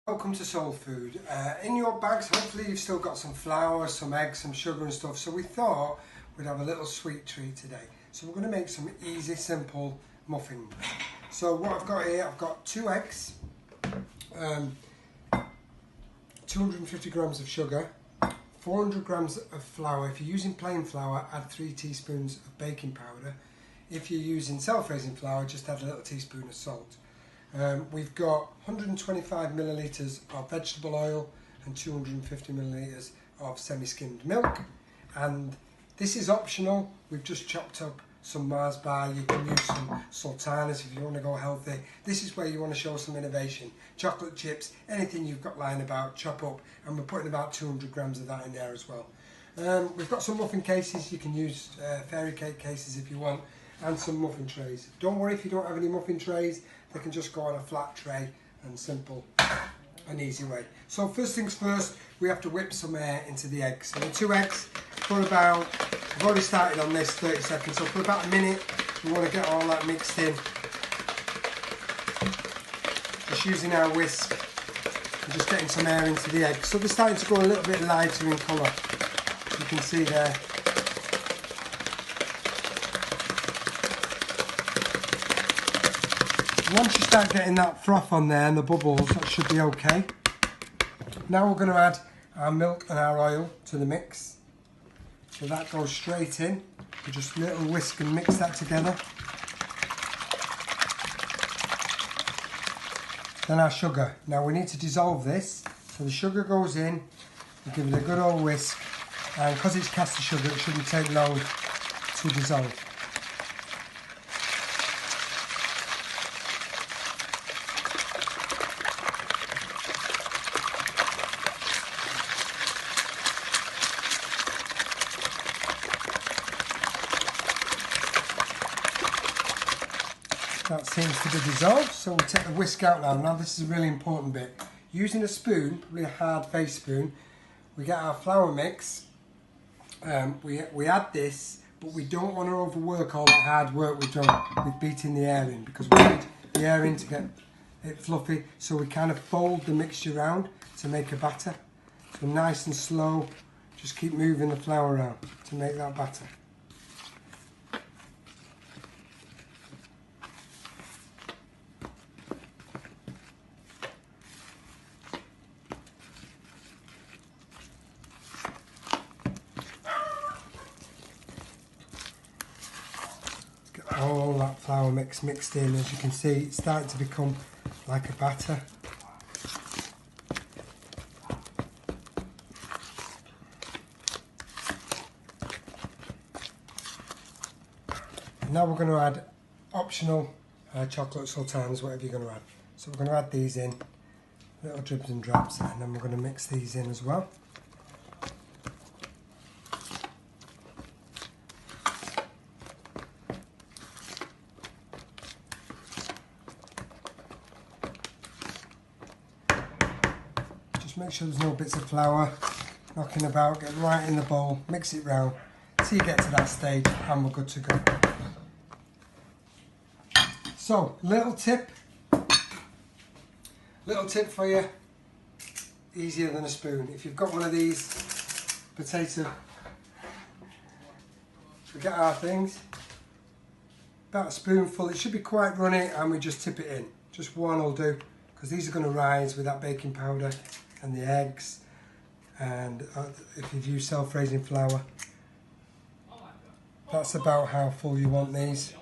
Welcome to Soul Food. In your bags, hopefully you've still got some flour, some eggs, some sugar and stuff. So we thought we'd have a little sweet treat today. So we're going to make some easy, simple muffins. So what I've got here, I've got 2 eggs, 250 grams of sugar, 400 grams of flour. If you're using plain flour, add 3 teaspoons of baking powder. If you're using self-raising flour, just add a little teaspoon of salt. We've got 125 millilitres of vegetable oil and 250 millilitres of semi-skimmed milk, and this is optional. We've just chopped up some Mars bar. You can use some sultanas if you want to go healthy. This is where you want to show some innovation. Chocolate chips, anything you've got lying about, chop up, and we're putting about 200 grams of that in there as well. We've got some muffin cases. You can use fairy cake cases if you want, and some muffin trays. Don't worry if you don't have any muffin trays, they can just go on a flat tray, and simple and easy way. So first things first, we have to whip some air into the eggs. So the 2 eggs, for about, I've already started on this, 30 seconds, so for about a minute we want to get all that mixed in. Just using our whisk and just getting some air into the eggs. So they're starting to go a little bit lighter in colour, you can see there. Once you start getting that froth on there and the bubbles, that should be okay. Now we're going to add our milk and our oil to the mix. So that goes straight in. We just little whisk and mix that together. Then our sugar. Now we need to dissolve this. So the sugar goes in, we give it a good old whisk, and because it's caster sugar, it shouldn't take long to dissolve. That seems to be dissolved, so we'll take the whisk out now. Now this is a really important bit. Using a spoon, probably a hard face spoon, we get our flour mix, we add this, but we don't want to overwork all that hard work we've done with beating the air in, because we need the air in to get it fluffy, so we kind of fold the mixture around to make a batter. So nice and slow, just keep moving the flour around to make that batter. All that flour mix mixed in. As you can see, it's starting to become like a batter. And now we're going to add optional chocolate sultanas, whatever you're going to add. So we're going to add these in, little dribs and drabs, and then we're going to mix these in as well. Make sure there's no bits of flour knocking about, get right in the bowl, mix it round till you get to that stage and we're good to go. So, little tip for you, easier than a spoon. If you've got one of these potato, we get our things, about a spoonful, it should be quite runny, and we just tip it in. Just one will do, because these are going to rise with that baking powder and the eggs, and if you've used self-raising flour, that's about how full you want these.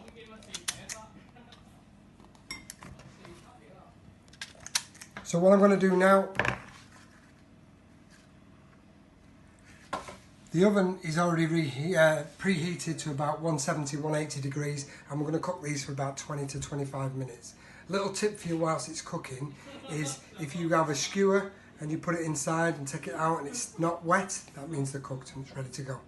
So what I'm going to do now, the oven is already preheated to about 170, 180 degrees, and we're going to cook these for about 20 to 25 minutes. Little tip for you whilst it's cooking is, if you have a skewer and you put it inside and take it out and it's not wet, that means they're cooked and it's ready to go.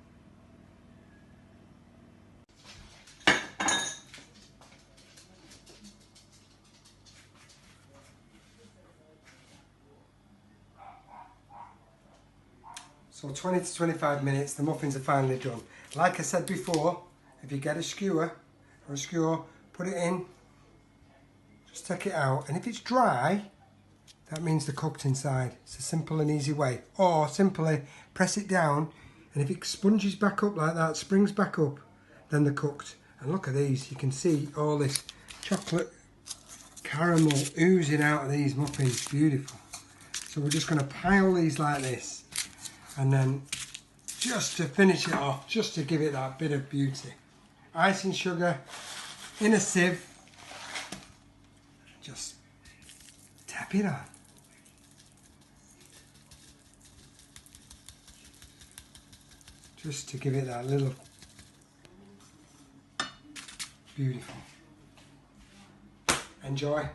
So 20 to 25 minutes, the muffins are finally done. Like I said before, if you get a skewer or a skewer, put it in, just take it out, and if it's dry, that means they're cooked inside. It's a simple and easy way. Or simply press it down, and if it sponges back up like that, springs back up, then they're cooked. And look at these, you can see all this chocolate caramel oozing out of these muffins. Beautiful. So we're just going to pile these like this, and then just to finish it off, just to give it that bit of beauty, icing sugar in a sieve, just tap it on. Just to give it that little beautiful. Enjoy.